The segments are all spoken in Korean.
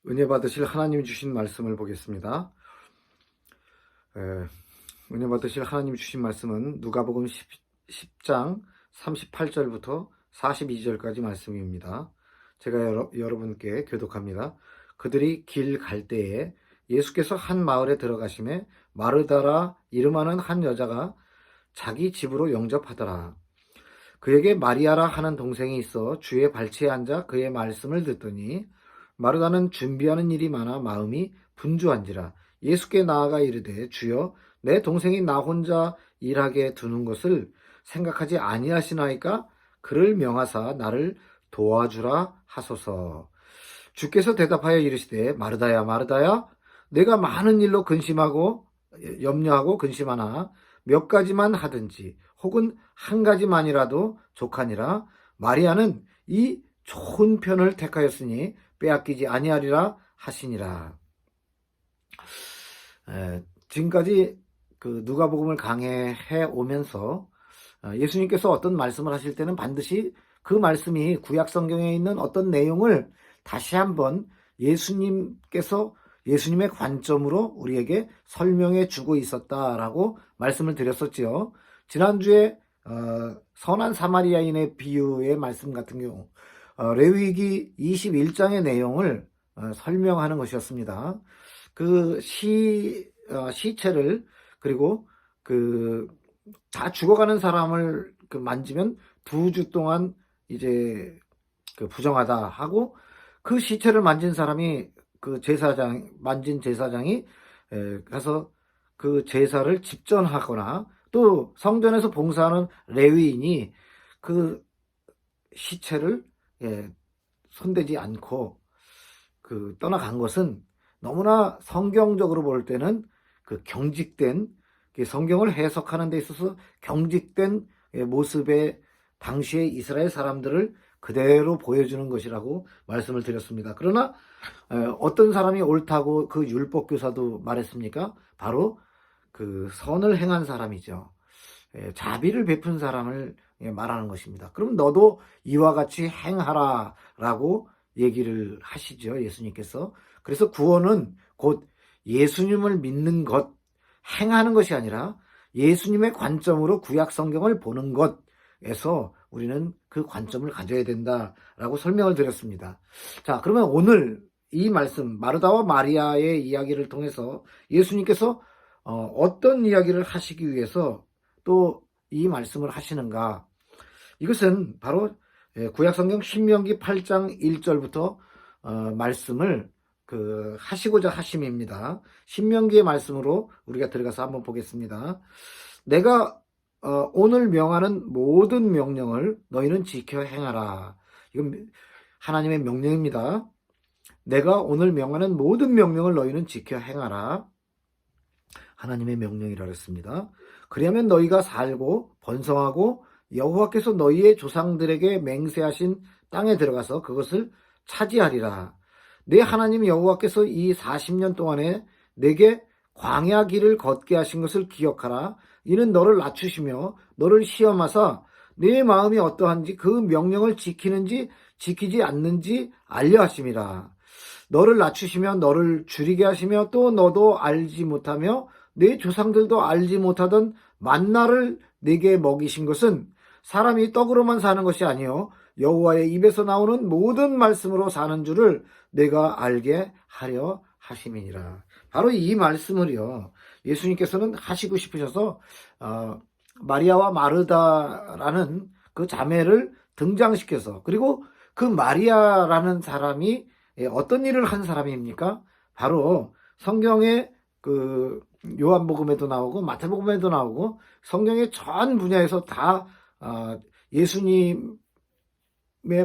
은혜 받으실 하나님 주신 말씀을 보겠습니다. 은혜 받으실 하나님 주신 말씀은 누가복음 10장 38절부터 42절까지 말씀입니다. 제가 여러분께 교독합니다. 그들이 길 갈 때에 예수께서 한 마을에 들어가심에 마르다라 이름하는 한 여자가 자기 집으로 영접하더라. 그에게 마리아라 하는 동생이 있어 주의 발치에 앉아 그의 말씀을 듣더니 마르다는 준비하는 일이 많아 마음이 분주한지라 예수께 나아가 이르되 주여 내 동생이 나 혼자 일하게 두는 것을 생각하지 아니하시나이까 그를 명하사 나를 도와주라 하소서. 주께서 대답하여 이르시되 마르다야 마르다야 내가 많은 일로 근심하고 염려하고 근심하나 몇 가지만 하든지 혹은 한 가지만이라도 족하니라. 마리아는 이 좋은 편을 택하였으니 빼앗기지 아니하리라 하시니라. 지금까지 그 누가복음을 강해해 오면서 예수님께서 어떤 말씀을 하실 때는 반드시 그 말씀이 구약 성경에 있는 어떤 내용을 다시 한번 예수님의 관점으로 우리에게 설명해 주고 있었다라고 말씀을 드렸었지요. 지난주에 선한 사마리아인의 비유의 말씀 같은 경우 레위기 21장의 내용을 설명하는 것이었습니다. 그 시체를 그리고 그 다 죽어가는 사람을 만지면 2주 동안 이제 그 부정하다 하고 그 시체를 만진 사람이 만진 제사장이 가서 그 제사를 집전하거나 또 성전에서 봉사하는 레위인이 그 시체를 손대지 않고 떠나간 것은 너무나 성경적으로 볼 때는 경직된 성경을 해석하는 데 있어서 경직된 모습의 당시의 이스라엘 사람들을 그대로 보여주는 것이라고 말씀을 드렸습니다. 그러나 어떤 사람이 옳다고 그 율법 교사도 말했습니까? 바로 선을 행한 사람이죠. 자비를 베푼 사람을 말하는 것입니다. 그럼 너도 이와 같이 행하라라고 얘기를 하시죠, 예수님께서. 그래서 구원은 곧 예수님을 믿는 것, 행하는 것이 아니라 예수님의 관점으로 구약 성경을 보는 것에서 우리는 그 관점을 가져야 된다라고 설명을 드렸습니다. 자, 그러면 오늘 이 말씀 마르다와 마리아의 이야기를 통해서 예수님께서 어떤 이야기를 하시기 위해서 또 이 말씀을 하시는가? 이것은 바로 구약성경 신명기 8장 1절부터 말씀을 하시고자 하심입니다. 신명기의 말씀으로 우리가 들어가서 한번 보겠습니다. 내가 오늘 명하는 모든 명령을 너희는 지켜 행하라. 이건 하나님의 명령입니다. 내가 오늘 명하는 모든 명령을 너희는 지켜 행하라. 하나님의 명령이라 했습니다. 그리하면 너희가 살고 번성하고 여호와께서 너희의 조상들에게 맹세하신 땅에 들어가서 그것을 차지하리라. 내 하나님 여호와께서 이 40년 동안에 내게 광야 길을 걷게 하신 것을 기억하라. 이는 너를 낮추시며 너를 시험하사 내 마음이 어떠한지 그 명령을 지키는지 지키지 않는지 알려 하심이라. 너를 낮추시며 너를 줄이게 하시며 또 너도 알지 못하며 내 조상들도 알지 못하던 만나를 내게 먹이신 것은 사람이 떡으로만 사는 것이 아니요 여호와의 입에서 나오는 모든 말씀으로 사는 줄을 내가 알게 하려 하심이니라. 바로 이 말씀을요 예수님께서는 하시고 싶으셔서 마리아와 마르다라는 그 자매를 등장시켜서, 그리고 그 마리아라는 사람이 어떤 일을 한 사람입니까? 바로 성경의 요한복음에도 나오고 마태복음에도 나오고 성경의 전 분야에서 다 예수님의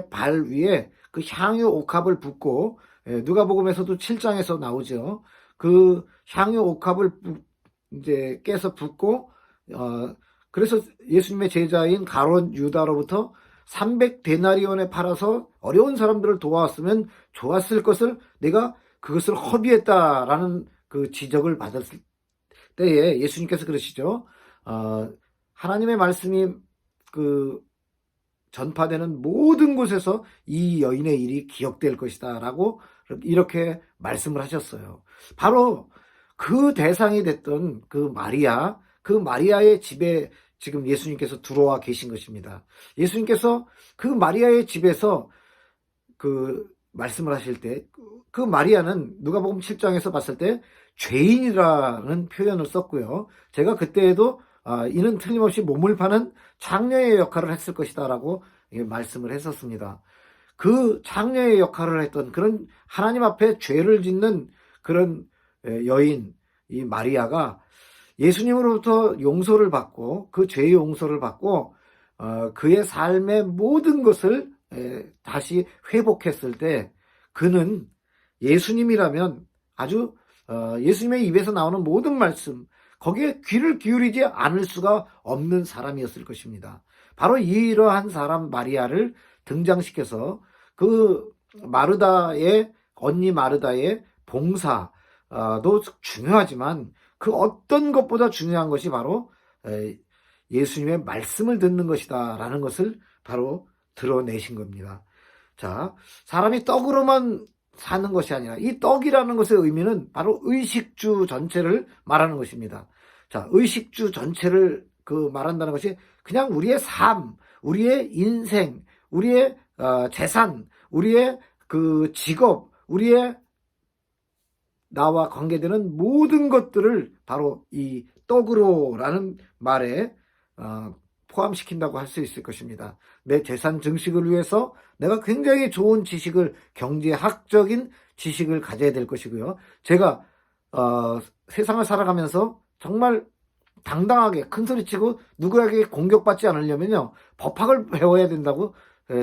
발 위에 그 향유 옥합을 붓고, 누가복음에서도 7장에서 나오죠. 그 향유 옥합을 이제 깨서 붓고, 그래서 예수님의 제자인 가룟 유다로부터 300데나리온에 팔아서 어려운 사람들을 도와왔으면 좋았을 것을 내가 그것을 허비했다라는 그 지적을 받았을 때에 예수님께서 그러시죠. 하나님의 말씀이 전파되는 모든 곳에서 이 여인의 일이 기억될 것이다 라고 이렇게 말씀을 하셨어요. 바로 그 대상이 됐던 그 마리아의 집에 지금 예수님께서 들어와 계신 것입니다. 예수님께서 그 마리아의 집에서 그 말씀을 하실 때 그 마리아는 누가복음 7장에서 봤을 때 죄인이라는 표현을 썼고요. 제가 그때에도 이는 틀림없이 몸을 파는 장녀의 역할을 했을 것이다 라고 말씀을 했었습니다. 그 장녀의 역할을 했던 그런 하나님 앞에 죄를 짓는 그런 여인, 이 마리아가 예수님으로부터 용서를 받고 그 죄의 용서를 받고 그의 삶의 모든 것을 다시 회복했을 때 그는 예수님이라면 아주 예수님의 입에서 나오는 모든 말씀 거기에 귀를 기울이지 않을 수가 없는 사람이었을 것입니다. 바로 이러한 사람 마리아를 등장시켜서 그 마르다의 언니 마르다의 봉사도 중요하지만 그 어떤 것보다 중요한 것이 바로 예수님의 말씀을 듣는 것이다 라는 것을 바로 드러내신 겁니다. 자, 사람이 떡으로만 사는 것이 아니라 이 떡이라는 것의 의미는 바로 의식주 전체를 말하는 것입니다. 자, 의식주 전체를 말한다는 것이 그냥 우리의 삶, 우리의 인생, 우리의 재산, 우리의 그 직업, 우리의 나와 관계되는 모든 것들을 바로 이 떡으로라는 말에 포함시킨다고 할 수 있을 것입니다. 내 재산 증식을 위해서 내가 굉장히 좋은 지식을, 경제학적인 지식을 가져야 될 것이고요. 제가 세상을 살아가면서 정말 당당하게 큰소리치고 누구에게 공격받지 않으려면요, 법학을 배워야 된다고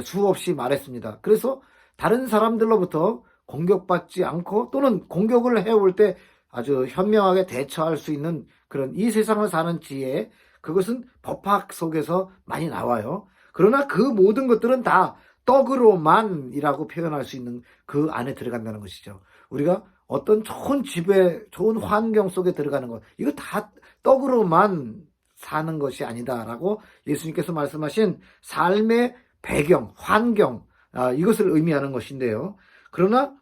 수없이 말했습니다. 그래서 다른 사람들로부터 공격받지 않고 또는 공격을 해올 때 아주 현명하게 대처할 수 있는 그런 이 세상을 사는 지혜, 그것은 법학 속에서 많이 나와요. 그러나 그 모든 것들은 다 떡으로만이라고 표현할 수 있는 그 안에 들어간다는 것이죠. 우리가 어떤 좋은 집에 좋은 환경 속에 들어가는 것, 이거 다 떡으로만 사는 것이 아니다라고 예수님께서 말씀하신 삶의 배경, 환경, 이것을 의미하는 것인데요. 그러나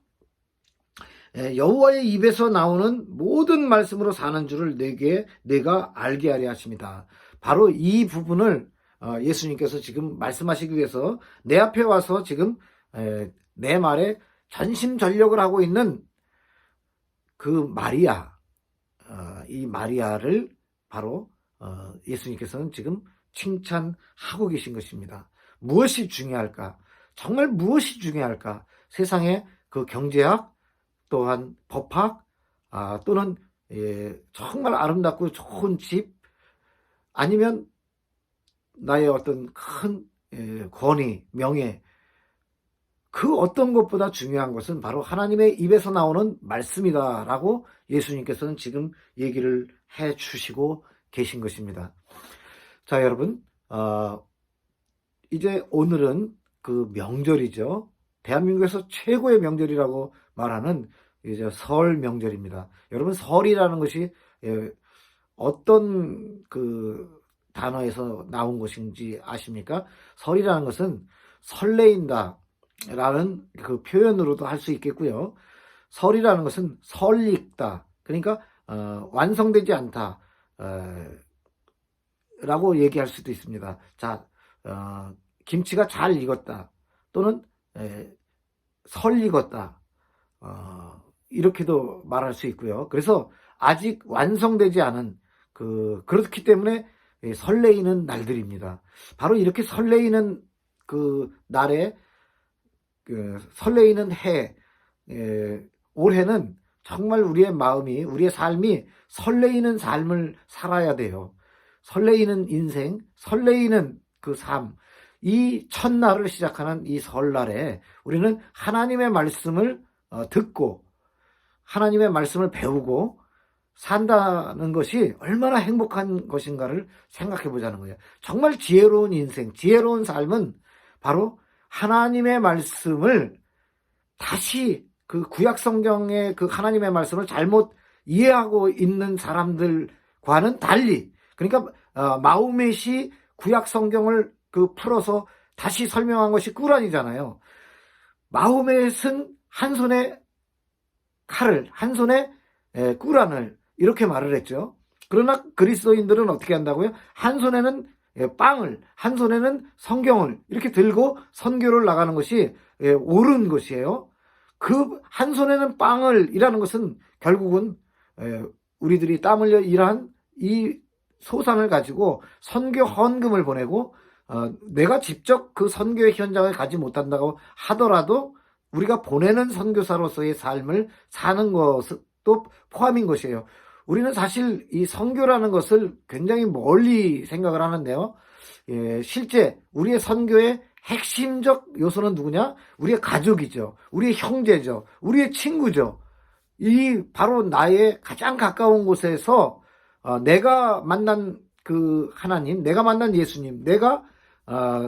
여호와의 입에서 나오는 모든 말씀으로 사는 줄을 내가 알게 하려 하십니다. 바로 이 부분을 예수님께서 지금 말씀하시기 위해서 내 앞에 와서 지금 내 말에 전심전력을 하고 있는 그 마리아, 이 마리아를 바로 예수님께서는 지금 칭찬하고 계신 것입니다. 무엇이 중요할까? 정말 무엇이 중요할까? 세상의 그 경제학, 또한 법학, 또는 정말 아름답고 좋은 집, 아니면 나의 어떤 큰 권위, 명예, 그 어떤 것보다 중요한 것은 바로 하나님의 입에서 나오는 말씀이다라고 예수님께서는 지금 얘기를 해 주시고 계신 것입니다. 자, 여러분, 이제 오늘은 그 명절이죠. 대한민국에서 최고의 명절이라고 말하는 이제 설 명절입니다. 여러분, 설이라는 것이 어떤 그 단어에서 나온 것인지 아십니까? 설이라는 것은 설레인다 라는 그 표현으로도 할 수 있겠고요. 설이라는 것은 설익다, 그러니까 완성되지 않다 라고 얘기할 수도 있습니다. 자, 김치가 잘 익었다, 또는 설익었다, 이렇게도 말할 수 있고요. 그래서 아직 완성되지 않은 그렇기 때문에 설레이는 날들입니다. 바로 이렇게 설레이는 그 날에 설레이는 해, 올해는 정말 우리의 마음이, 우리의 삶이 설레이는 삶을 살아야 돼요. 설레이는 인생, 설레이는 그 삶, 이 첫날을 시작하는 이 설날에 우리는 하나님의 말씀을 듣고 하나님의 말씀을 배우고 산다는 것이 얼마나 행복한 것인가를 생각해 보자는 거예요. 정말 지혜로운 인생, 지혜로운 삶은 바로 하나님의 말씀을 다시 그 구약 성경의 그 하나님의 말씀을 잘못 이해하고 있는 사람들과는 달리, 그러니까 마호멧이 구약 성경을 풀어서 다시 설명한 것이 꾸란이잖아요. 마호멧은 한 손에 칼을, 한 손에 꾸란을 이렇게 말을 했죠. 그러나 그리스도인들은 어떻게 한다고요? 한 손에는 빵을, 한 손에는 성경을 이렇게 들고 선교를 나가는 것이 옳은 것이에요. 그 한 손에는 빵을 이라는 것은 결국은 우리들이 땀 흘려 일한 이 소산을 가지고 선교 헌금을 보내고 내가 직접 그 선교의 현장을 가지 못한다고 하더라도 우리가 보내는 선교사로서의 삶을 사는 것도 포함인 것이에요. 우리는 사실 이 선교라는 것을 굉장히 멀리 생각을 하는데요. 실제 우리의 선교의 핵심적 요소는 누구냐? 우리의 가족이죠. 우리의 형제죠. 우리의 친구죠. 이 바로 나의 가장 가까운 곳에서 내가 만난 그 하나님, 내가 만난 예수님, 내가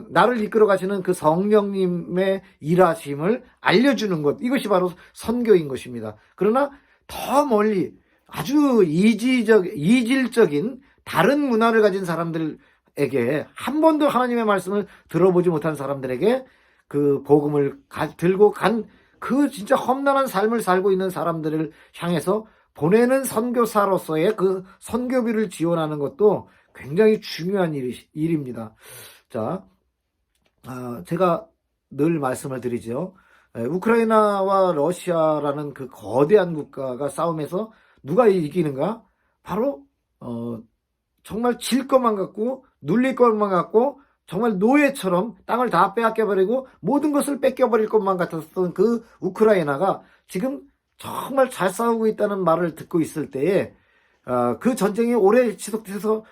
나를 이끌어 가시는 그 성령님의 일하심을 알려주는 것, 이것이 바로 선교인 것입니다. 그러나 더 멀리 아주 이질적인 다른 문화를 가진 사람들에게, 한 번도 하나님의 말씀을 들어보지 못한 사람들에게 그 복음을 들고 간 그 진짜 험난한 삶을 살고 있는 사람들을 향해서 보내는 선교사로서의 그 선교비를 지원하는 것도 굉장히 중요한 일입니다. 자, 제가 늘 말씀을 드리죠. 우크라이나와 러시아라는 그 거대한 국가가 싸움에서 누가 이기는가? 바로 정말 질 것만 같고 눌릴 것만 같고 정말 노예처럼 땅을 다 빼앗겨버리고 모든 것을 뺏겨버릴 것만 같았던 그 우크라이나가 지금 정말 잘 싸우고 있다는 말을 듣고 있을 때에 그 전쟁이 오래 지속돼서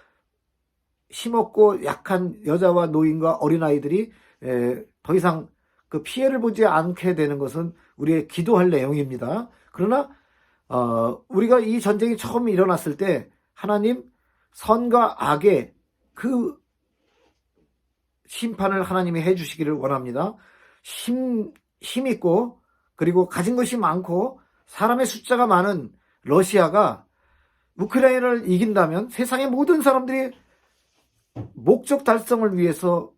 힘없고 약한 여자와 노인과 어린아이들이 더 이상 그 피해를 보지 않게 되는 것은 우리의 기도할 내용입니다. 그러나 우리가 이 전쟁이 처음 일어났을 때 하나님 선과 악의 그 심판을 하나님이 해주시기를 원합니다. 힘있고 그리고 가진 것이 많고 사람의 숫자가 많은 러시아가 우크라이나를 이긴다면 세상의 모든 사람들이 목적 달성을 위해서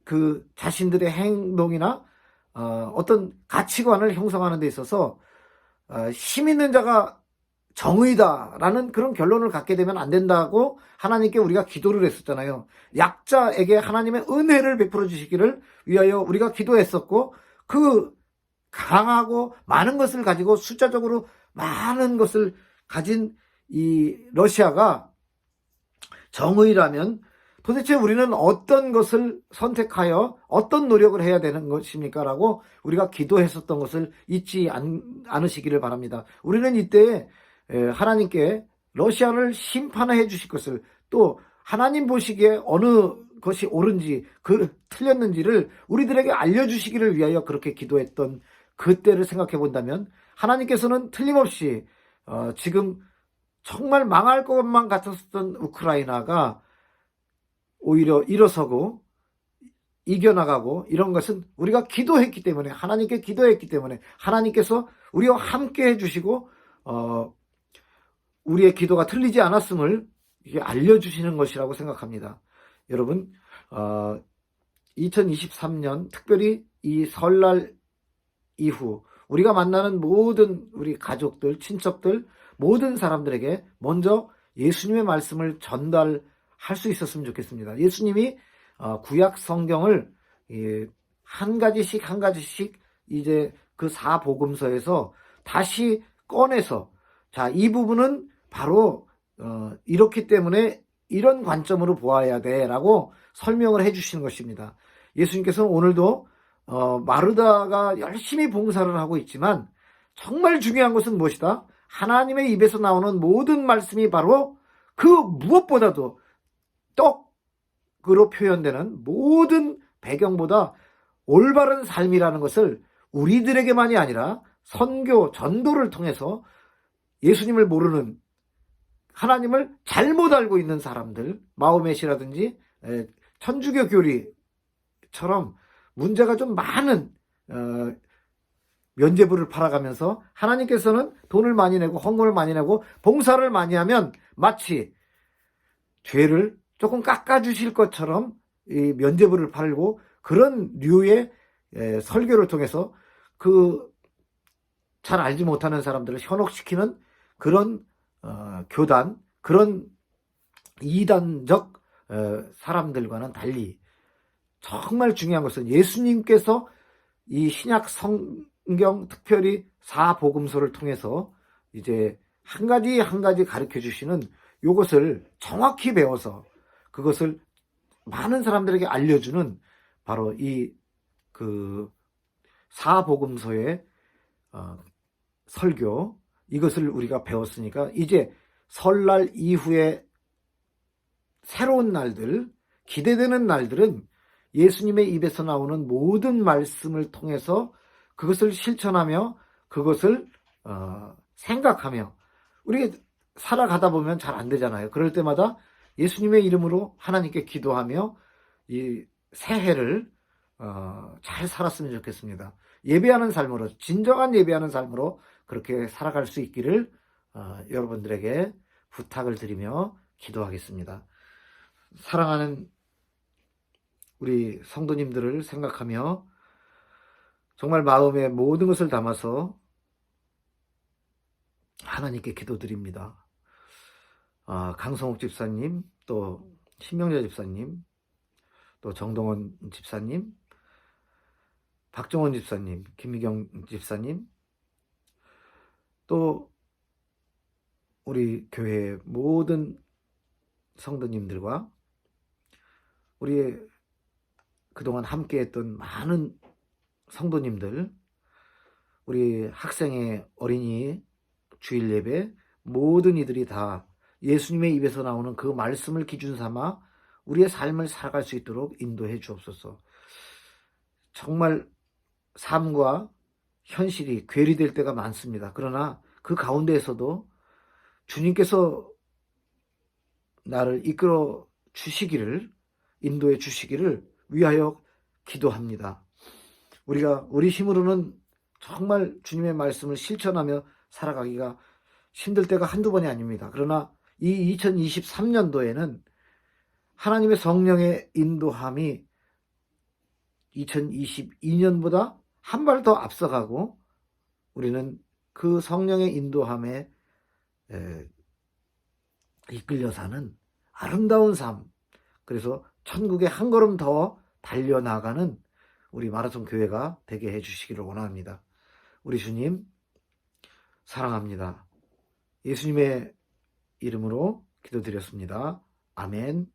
그 자신들의 행동이나 어떤 가치관을 형성하는 데 있어서 힘 있는 자가 정의다라는 그런 결론을 갖게 되면 안 된다고 하나님께 우리가 기도를 했었잖아요. 약자에게 하나님의 은혜를 베풀어 주시기를 위하여 우리가 기도했었고, 그 강하고 많은 것을 가지고 숫자적으로 많은 것을 가진 이 러시아가 정의라면 도대체 우리는 어떤 것을 선택하여 어떤 노력을 해야 되는 것입니까? 라고 우리가 기도했었던 것을 잊지 않으시기를 바랍니다. 우리는 이때 하나님께 러시아를 심판해 주실 것을, 또 하나님 보시기에 어느 것이 옳은지 틀렸는지를 우리들에게 알려주시기를 위하여 그렇게 기도했던 그때를 생각해 본다면 하나님께서는 틀림없이 지금 정말 망할 것만 같았던 우크라이나가 오히려 일어서고 이겨나가고, 이런 것은 우리가 기도했기 때문에, 하나님께 기도했기 때문에 하나님께서 우리와 함께 해주시고 우리의 기도가 틀리지 않았음을 알려주시는 것이라고 생각합니다. 여러분, 2023년 특별히 이 설날 이후 우리가 만나는 모든 우리 가족들, 친척들, 모든 사람들에게 먼저 예수님의 말씀을 전달할 수 있었으면 좋겠습니다. 예수님이 구약 성경을 한 가지씩 이제 그 사복음서에서 다시 꺼내서, 자, 이 부분은 바로 이렇기 때문에 이런 관점으로 보아야 돼 라고 설명을 해주시는 것입니다. 예수님께서는 오늘도 마르다가 열심히 봉사를 하고 있지만 정말 중요한 것은 무엇이다? 하나님의 입에서 나오는 모든 말씀이 바로 그 무엇보다도 떡으로 표현되는 모든 배경보다 올바른 삶이라는 것을 우리들에게만이 아니라 선교, 전도를 통해서 예수님을 모르는, 하나님을 잘못 알고 있는 사람들, 마호메시라든지 천주교 교리처럼 문제가 좀 많은 면죄부를 팔아가면서 하나님께서는 돈을 많이 내고 헌금을 많이 내고 봉사를 많이 하면 마치 죄를 조금 깎아주실 것처럼 이 면죄부를 팔고, 그런 류의 설교를 통해서 그 잘 알지 못하는 사람들을 현혹시키는 그런 교단, 그런 이단적 사람들과는 달리 정말 중요한 것은 예수님께서 이 신약 성경, 특별히 사복음서를 통해서 이제 한 가지 한 가지 가르쳐 주시는 이것을 정확히 배워서 그것을 많은 사람들에게 알려주는 바로 이 그 사복음서의 설교, 이것을 우리가 배웠으니까 이제 설날 이후에 새로운 날들, 기대되는 날들은 예수님의 입에서 나오는 모든 말씀을 통해서 그것을 실천하며 그것을 생각하며, 우리가 살아가다 보면 잘 안 되잖아요. 그럴 때마다 예수님의 이름으로 하나님께 기도하며 이 새해를 잘 살았으면 좋겠습니다. 예배하는 삶으로, 진정한 예배하는 삶으로 그렇게 살아갈 수 있기를 여러분들에게 부탁을 드리며 기도하겠습니다. 사랑하는 우리 성도님들을 생각하며 정말 마음에 모든 것을 담아서 하나님께 기도드립니다. 강성욱 집사님, 또 신명자 집사님, 또 정동원 집사님, 박정원 집사님, 김미경 집사님, 또 우리 교회 모든 성도님들과 우리 그동안 함께했던 많은 성도님들, 우리 학생의 어린이 주일 예배, 모든 이들이 다 예수님의 입에서 나오는 그 말씀을 기준 삼아 우리의 삶을 살아갈 수 있도록 인도해 주옵소서. 정말 삶과 현실이 괴리될 때가 많습니다. 그러나 그 가운데에서도 주님께서 나를 이끌어 주시기를, 인도해 주시기를 위하여 기도합니다. 우리가 우리 힘으로는 정말 주님의 말씀을 실천하며 살아가기가 힘들 때가 한두 번이 아닙니다. 그러나 이 2023년도에는 하나님의 성령의 인도함이 2022년보다 한 발 더 앞서가고 우리는 그 성령의 인도함에 이끌려 사는 아름다운 삶, 그래서 천국에 한 걸음 더 달려나가는 우리 마라톤 교회가 되게 해주시기를 원합니다. 우리 주님 사랑합니다. 예수님의 이름으로 기도드렸습니다. 아멘.